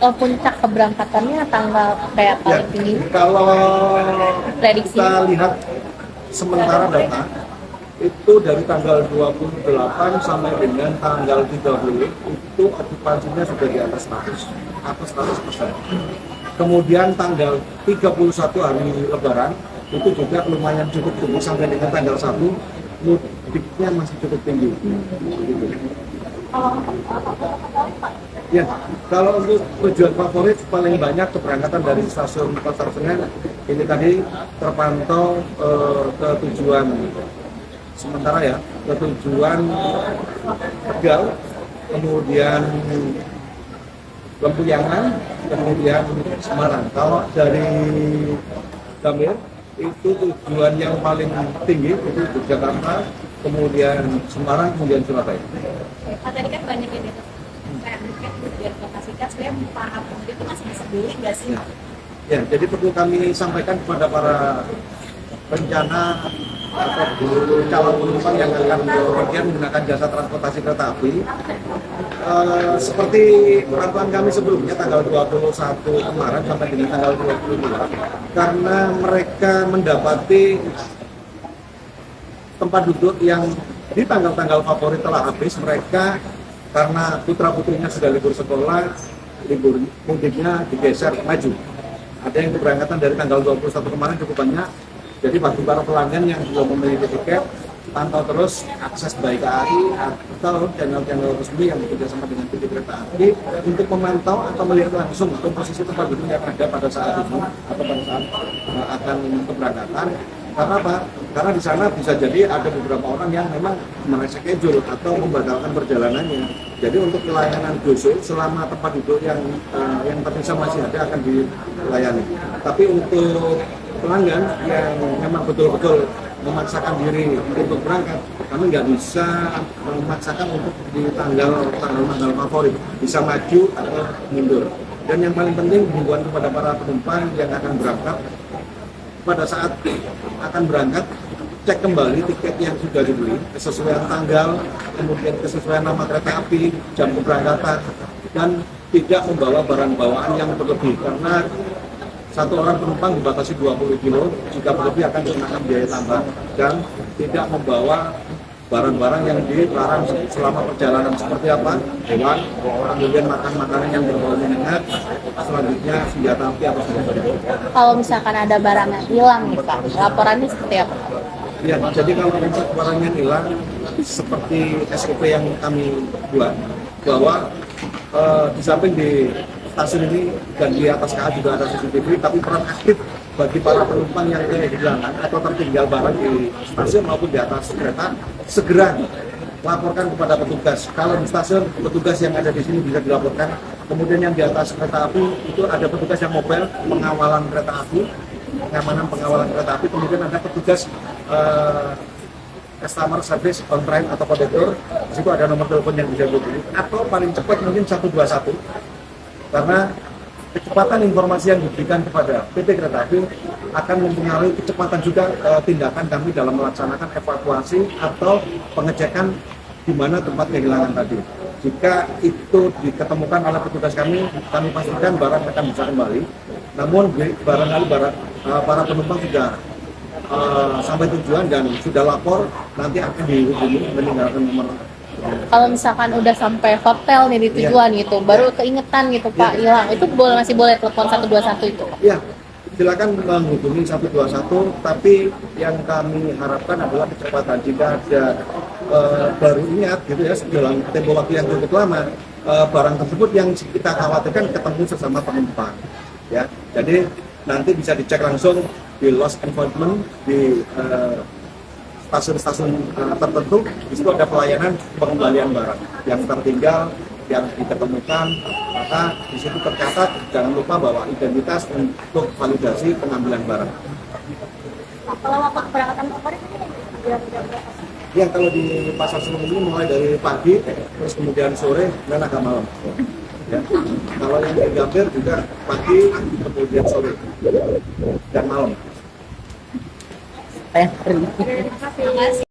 puncak keberangkatannya tanggal kayak Ya, paling tinggi kalau prediksi? kita lihat sementara data itu dari tanggal 28 sampai dengan tanggal 30 itu okupansinya sudah di atas 100, atas 100%. Kemudian tanggal 31 hari Lebaran itu juga lumayan cukup tinggi sampai dengan tanggal 1 mudiknya masih cukup tinggi. Begitu. Ya, kalau untuk tujuan favorit paling banyak keberangkatan dari stasiun Pasar Senen ini tadi terpantau ke tujuan sementara ya, ke tujuan Tegal, kemudian Lempuyangan, kemudian Semarang. Kalau dari Gambir itu tujuan yang paling tinggi itu Yogyakarta, kemudian Semarang, kemudian Surabaya. Pak, tadi kan banyak yang itu kayak tiket biar lokasikan sebenarnya para pemudik itu masih bisa beli nggak sih? Ya, jadi perlu kami sampaikan kepada para rencana atau calon penumpang yang akan bepergian menggunakan jasa transportasi kereta api. Seperti peraturan kami sebelumnya tanggal 21 kemarin sampai dengan tanggal 22, karena mereka mendapati tempat duduk yang di tanggal-tanggal favorit telah habis, mereka karena putra-putrinya sudah libur sekolah, libur mudiknya digeser maju. Ada yang keberangkatan dari tanggal 21 kemarin cukup banyak. Jadi bagi para pelanggan yang belum memiliki tiket, pantau terus akses baik KAI atau channel-channel resmi yang bekerja sama dengan PT Kereta Api untuk memantau atau melihat langsung komposisi tempat duduk yang ada pada saat itu atau pada saat akan keberangkatan. Karena apa? Karena di sana bisa jadi ada beberapa orang yang memang mereschedule atau membatalkan perjalanannya. Jadi untuk pelayanan GoSo selama tempat duduk yang terpisah masih ada akan dilayani. Tapi untuk pelanggan yang memang betul-betul memaksakan diri untuk berangkat, kami nggak bisa memaksakan untuk di tanggal favorit, bisa maju atau mundur. Dan yang paling penting himbauan kepada para penumpang yang akan berangkat, pada saat akan berangkat cek kembali tiket yang sudah dibeli, kesesuaian tanggal, kemudian kesesuaian nama kereta api, jam keberangkatan, dan tidak membawa barang bawaan yang berlebih karena satu orang penumpang dibatasi 20 kilo, jika berlebih akan dikenakan biaya tambah, dan tidak membawa barang-barang yang dilarang selama perjalanan seperti apa, hewan, kemudian makan makanan yang berbau menyengat, selanjutnya senjata api atau senjata itu. Kalau misalkan ada barang yang hilang nih Pak, laporannya seperti apa? Ya, jadi kalau untuk barang yang hilang, seperti SOP yang kami buat, bahwa di samping di stasiun ini dan di atas KA juga ada CCTV, tapi peran aktif bagi para penumpang yang kehilangan atau tertinggal barang di stasiun maupun di atas kereta, segera laporkan kepada petugas. Kalau di stasiun, petugas yang ada di sini bisa dilaporkan. Kemudian yang di atas kereta api itu ada petugas yang mobile pengawalan kereta api, pengamanan pengawalan kereta api. Kemudian ada petugas customer service on time atau kondektur. Di situ ada nomor telepon yang bisa dihubungi, atau paling cepat mungkin 121. Karena kecepatan informasi yang diberikan kepada PT Kereta Api akan mempengaruhi kecepatan juga tindakan kami dalam melaksanakan evakuasi atau pengecekan di mana tempat kehilangan tadi. Jika itu diketemukan oleh petugas kami pastikan barang akan bisa kembali. Namun barangkali para penumpang sudah sampai tujuan dan sudah lapor, nanti akan dihubungi meninggalkan nomor. Kalau misalkan udah sampai hotel nih di tujuan gitu, baru keingetan gitu Pak hilang, itu masih boleh telepon 121 itu? Ya, silakan menghubungi 121, tapi yang kami harapkan adalah kecepatan. Jika ada baru ingat gitu ya, dalam tempo waktu yang cukup lama, barang tersebut yang kita khawatirkan ketemu sesama penumpang. Ya, jadi nanti bisa dicek langsung di lost enforcement di stasiun-stasiun tertentu. Di situ ada pelayanan pengembalian barang yang tertinggal, yang diketemukan, maka di situ tercatat. Jangan lupa bawa identitas untuk validasi pengambilan barang. Kalau waktu keberangkatan favorit Ya, kalau di Pasar Senen ini mulai dari pagi, terus kemudian sore, dan agak malam. Ya. Kalau yang di Gambir juga pagi, kemudian sore, dan malam. terima kasih.